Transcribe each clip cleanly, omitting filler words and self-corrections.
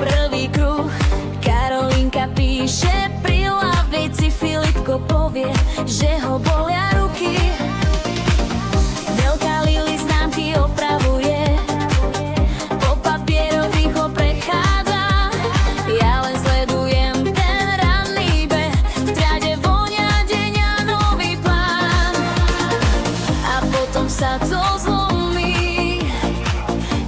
Prvý kruh, Karolínka píše, pri lavici Filipko povie, že ho bolia ruky. Veľká Lili známky opravuje, po papieroch rýchlo prechádza. Ja len sledujem ten ranný beh, v triade vonia deň a nový plán. A potom sa to zlomí,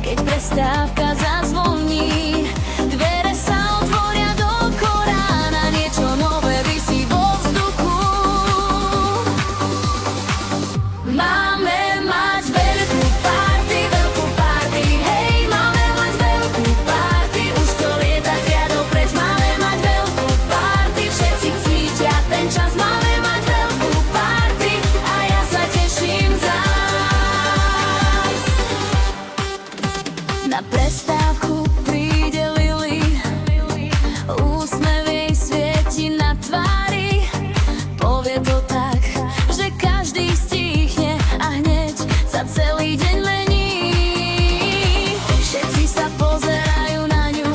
keď prestávka zazvoní. Dvere sa otvoria do Korána, niečo nové visí vo vzduchu. Máme mať veľkú party, hej, máme mať veľkú party. Už to lieta triadou preč, máme mať veľkú party. Všetci cítia ten čas, máme mať veľkú party a ja sa teším zás. Na prestávku príde Lili, úsmev jej svieti na tvári. Povie to tak, že každý stíchne a hneď sa celý deň lení. Všetci sa pozerajú na ňu,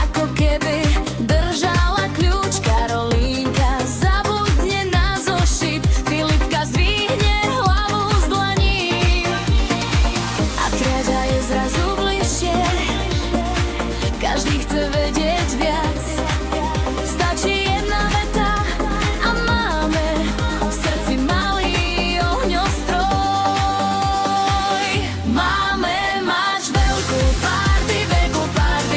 ako keby držala kľúč. Karolínka zabudne na zošit, Filipka zdvihne hlavu z dlaní. A triada je zrazu bližšie, každý chce vedieť viac. Stačí jedna veta a máme v srdci malý ohňostroj. Máme mať veľkú party,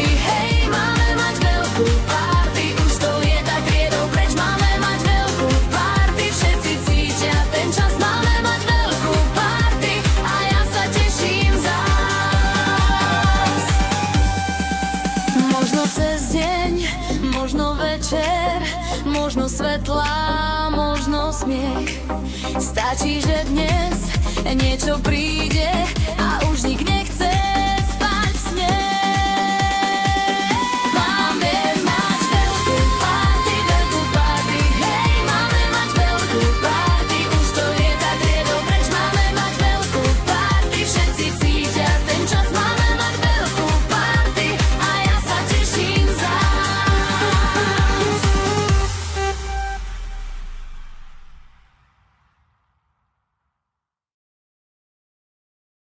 hej, máme mať veľkú party. Už to lieta triedou preč, máme mať veľkú party. Všetci cítia ten čas, máme mať veľkú party a ja sa teším zás. Možno cez deň, možno večer, možno svetlá, možno smiech. Stačí, že dnes niečo príde a už nik